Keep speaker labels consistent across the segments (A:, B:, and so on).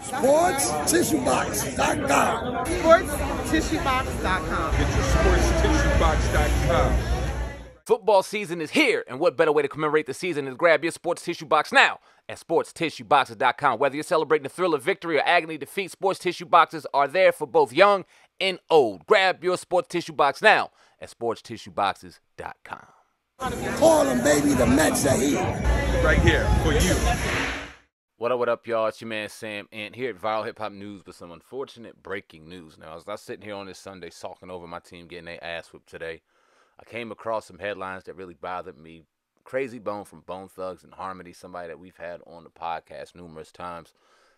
A: SportsTissueBox.com.
B: SportsTissueBox.com.
C: Get your SportsTissueBox.com.
D: Football season is here, and what better way to commemorate the season than to grab your sports tissue box now at sportstissue.boxes.com. Whether you're celebrating the thrill of victory or agony defeat, sports tissue boxes are there for both young and old. Grab your sports tissue box now at sportstissue.boxes.com.
A: Call them, baby. The Mets are here.
C: Right here for you.
D: What up, y'all? It's your man Sam Ant here at Viral Hip Hop News with some unfortunate breaking news. Now, as I was sitting here on this Sunday sulking over my team getting their ass whipped today, I came across some headlines that really bothered me. Krayzie Bone from Bone Thugs and Harmony, somebody that we've had on the podcast numerous times,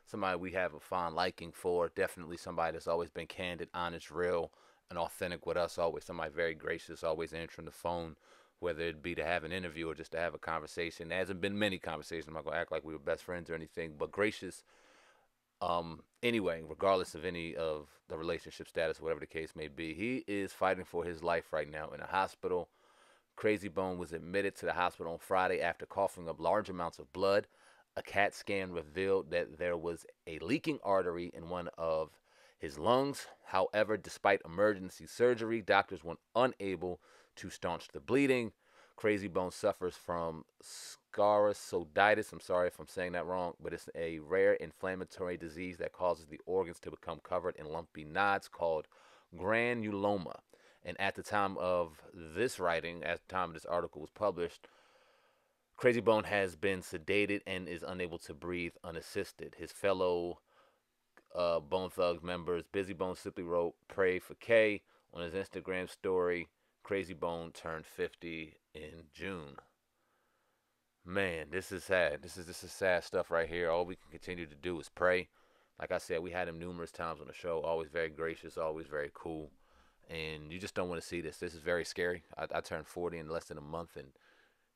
D: somebody we have a fond liking for, definitely somebody that's always been candid, honest, real, and authentic with us, always somebody very gracious, always answering the phone, whether it be to have an interview or just to have a conversation. There hasn't been many conversations. I'm not going to act like we were best friends or anything, but gracious anyway, regardless of any of the relationship status, whatever the case may be. He is fighting for his life right now in a hospital. Krayzie Bone was admitted to the hospital on Friday after coughing up large amounts of blood. A CAT scan revealed that there was a leaking artery in one of his lungs. However, despite emergency surgery, doctors were unable to staunch the bleeding. Krayzie Bone suffers from sarcoidosis. I'm sorry if I'm saying that wrong, but it's a rare inflammatory disease that causes the organs to become covered in lumpy nodes called granuloma. And at the time of this writing, at the time this article was published, Krayzie Bone has been sedated and is unable to breathe unassisted. His fellow Bone Thugs members, Busy Bone, simply wrote, "Pray for K" on his Instagram story. Krayzie Bone turned 50 in June. Man, this is sad. This is sad stuff right here. All we can continue to do is pray. Like I said, we had him numerous times on the show. Always very gracious, always very cool. And you just don't want to see this. This is very scary. I turned 40 in less than a month, and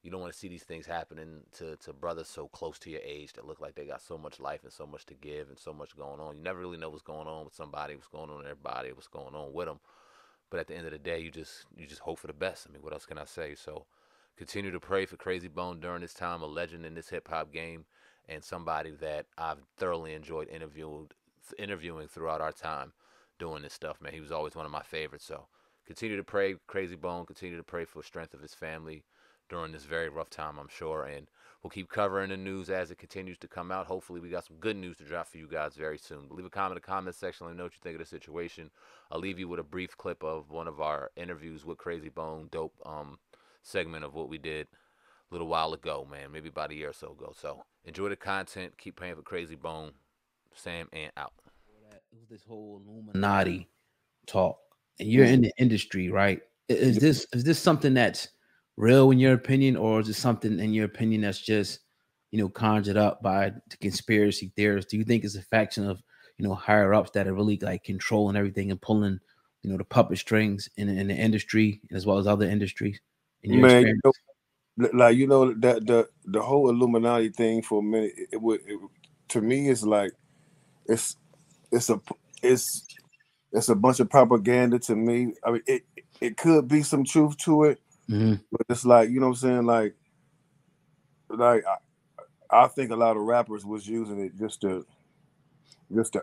D: you don't want to see these things happening to brothers so close to your age that look like they got so much life and so much to give and so much going on. You never really know what's going on with somebody, what's going on in their body, what's going on with them. But at the end of the day, you just hope for the best. I mean, what else can I say? So continue to pray for Krayzie Bone during this time, a legend in this hip-hop game and somebody that I've thoroughly enjoyed interviewing throughout our time doing this stuff, man. He was always one of my favorites. So continue to pray, Krayzie Bone. Continue to pray for the strength of his family during this very rough time, I'm sure. And we'll keep covering the news as it continues to come out. Hopefully we got some good news to drop for you guys very soon. Leave a comment in the comment section. Let me know what you think of the situation. I'll leave you with a brief clip of one of our interviews with Krayzie Bone. Dope segment of what we did a little while ago, man. Maybe about a year or so ago. So enjoy the content. Keep praying for Krayzie Bone. Sam Ant out.
E: It was this whole Illuminati talk. And you're in the industry, right? Is this something that's real in your opinion, or is it something in your opinion that's just, conjured up by the conspiracy theorists? Do you think it's a faction of, higher ups that are really like controlling everything and pulling, the puppet strings in the industry as well as other industries? In your
F: Man, that the whole Illuminati thing for a minute, to me it's like it's a bunch of propaganda to me. I mean, it could be some truth to it. Mm-hmm. But it's like, you know what I'm saying? Like I think a lot of rappers was using it just to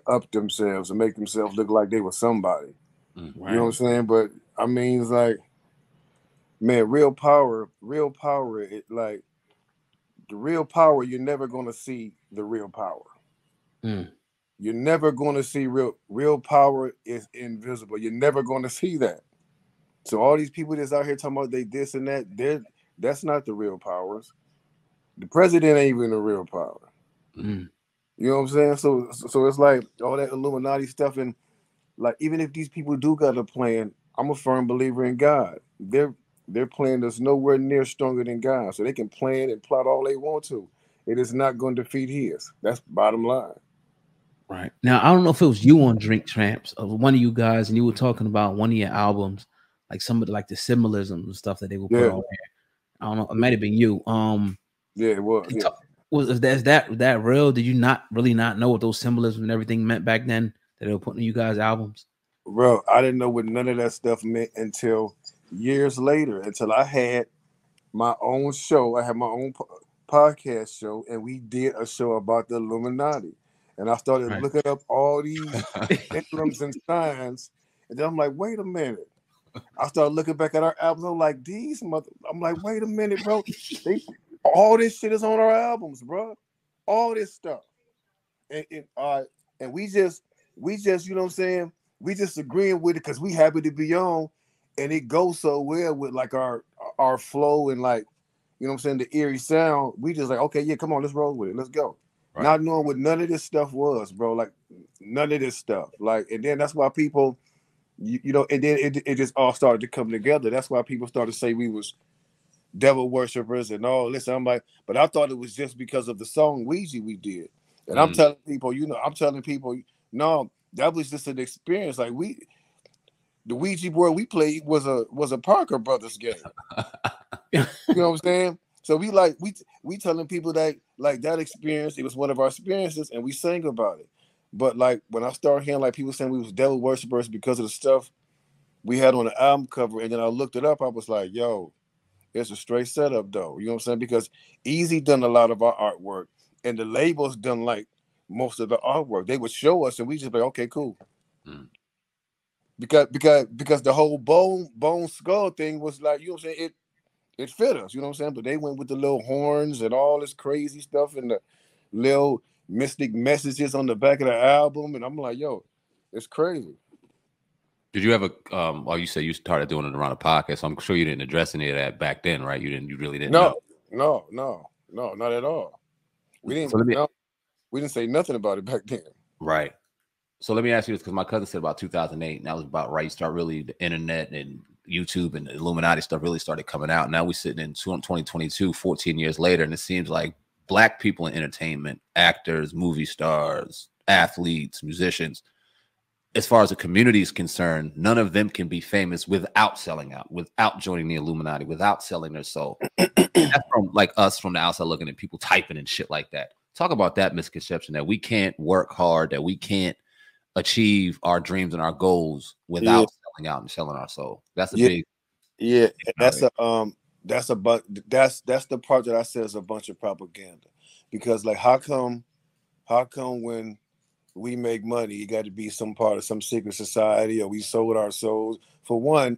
F: up themselves and make themselves look like they were somebody. Mm-hmm. You know what I'm saying? But I mean, it's like, man, real power, it like the real power, you're never gonna see the real power. Mm. You're never gonna see real power is invisible. You're never gonna see that. So all these people that's out here talking about they this and that, that's not the real powers. The president ain't even the real power. Mm. You know what I'm saying? So it's like all that Illuminati stuff, and like even if these people do got a plan, I'm a firm believer in God. Their plan is nowhere near stronger than God. So they can plan and plot all they want to. It is not going to defeat his. That's bottom line.
E: Right. Now, I don't know if it was you on Drink Champs or one of you guys, and you were talking about one of your albums, like some of the symbolism and stuff that they would put on there. I don't know. It might have been you.
F: Yeah, it was. Yeah.
E: Was that real? Did you not know what those symbolism and everything meant back then that they were putting in you guys' albums?
F: Bro, I didn't know what none of that stuff meant until years later, until I had my own show. I had my own podcast show, and we did a show about the Illuminati. and I started looking up all these emblems and signs, and then I'm like, wait a minute. I started looking back at our albums. I'm like, I'm like, wait a minute, bro. All this shit is on our albums, bro. All this stuff, and we just, you know what I'm saying? We just agreeing with it because we happy to be on, and it goes so well with like our flow and like, you know what I'm saying, the eerie sound. We just like, okay, yeah, come on, let's roll with it, let's go. Right. Not knowing what none of this stuff was, bro. Like none of this stuff. Like, and then that's why people, you know, and then it just all started to come together. That's why people started to say we was devil worshippers and all this. I'm like, but I thought it was just because of the song Ouija we did. And I'm telling people, no, that was just an experience. Like the Ouija board we played was a Parker Brothers game. You know what I'm saying? So we telling people that like that experience, it was one of our experiences, and we sang about it. But like when I started hearing like people saying we was devil worshippers because of the stuff we had on the album cover, and then I looked it up, I was like, yo, it's a straight setup though. You know what I'm saying? Because Easy done a lot of our artwork, and the labels done like most of the artwork. They would show us, and we just be like, okay, cool. Because the whole bone skull thing was like, you know what I'm saying? It fit us, you know what I'm saying? But they went with the little horns and all this crazy stuff and the little mystic messages on the back of the album, and I'm like, yo, it's crazy.
B: Did you ever? You said you started doing it around a podcast, so I'm sure you didn't address any of that back then, right? You really didn't.
F: No, not at all. We didn't. We didn't say nothing about it back then.
B: Right. So let me ask you this, because my cousin said about 2008, and that was about right. You start really the internet and YouTube and the Illuminati stuff really started coming out. Now we're sitting in 2022, 14 years later, and it seems like Black people in entertainment, actors, movie stars, athletes, musicians, as far as the community is concerned, none of them can be famous without selling out, without joining the Illuminati, without selling their soul. That's from like us from the outside looking at people typing and shit like that. Talk about that misconception that we can't work hard, that we can't achieve our dreams and our goals without selling out and selling our soul. That's a big
F: that's the part that I said is a bunch of propaganda. Because like how come when we make money, you got to be some part of some secret society, or we sold our souls? For one,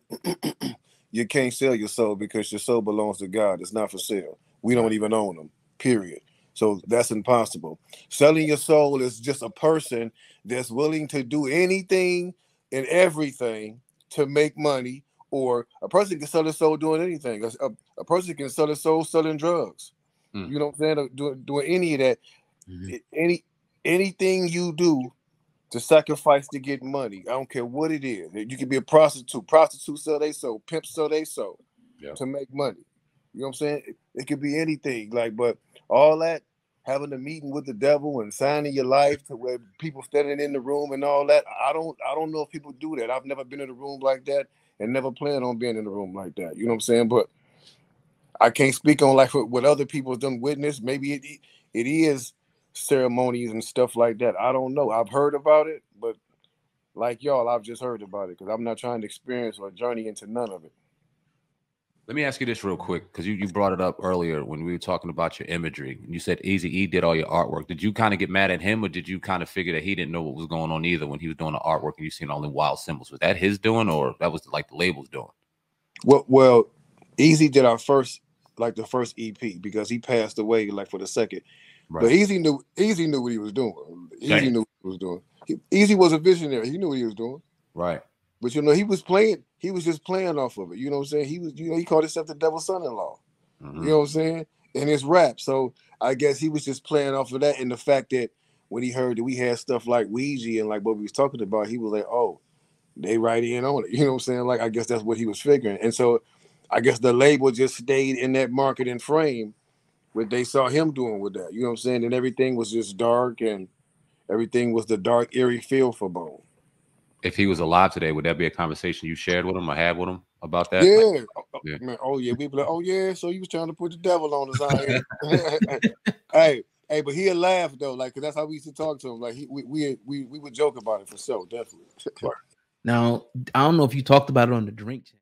F: you can't sell your soul because your soul belongs to God. It's not for sale. We don't even own them, period. So that's impossible. Selling your soul is just a person that's willing to do anything and everything to make money, or a person can sell their soul doing anything. A person can sell their soul selling drugs. You know what I'm saying? Doing any of that. Anything you do to sacrifice to get money, I don't care what it is. You can be a prostitute. Prostitutes sell their soul. Pimps sell their soul to make money. You know what I'm saying? It could be anything. Like, but all that, having a meeting with the devil and signing your life to where people standing in the room and all that, I don't know if people do that. I've never been in a room like that and never planned on being in a room like that. You know what I'm saying? But I can't speak on like what other people have done witness. Maybe it is ceremonies and stuff like that. I don't know. I've heard about it, but like y'all, I've just heard about it because I'm not trying to experience or journey into none of it.
B: Let me ask you this real quick, because you brought it up earlier when we were talking about your imagery. You said Eazy-E did all your artwork. Did you kind of get mad at him, or did you kind of figure that he didn't know what was going on either when he was doing the artwork and you seen only wild symbols? Was that his doing, or that was like the labels doing?
F: Well, Eazy did our first EP because he passed away like for the second. Right. But Eazy knew what he was doing. Eazy knew what he was doing. Eazy was a visionary. He knew what he was doing.
B: Right.
F: But you know, he was just playing off of it. You know what I'm saying? He called himself the devil's son-in-law. You know what I'm saying? In his rap. So I guess he was just playing off of that, and the fact that when he heard that we had stuff like Ouija and like what we was talking about, he was like, oh, they right in on it. You know what I'm saying? Like, I guess that's what he was figuring. And so I guess the label just stayed in that marketing frame what they saw him doing with that. You know what I'm saying? And everything was just dark, and everything was the dark, eerie feel for Bone.
B: If he was alive today, would that be a conversation you shared with him or had with him about that?
F: Yeah. Man, we'd be like, oh yeah, so he was trying to put the devil on us out here. hey, but he'll laugh though, like, cause that's how we used to talk to him. Like we would joke about it for sure, definitely.
E: Now, I don't know if you talked about it on the drink chat.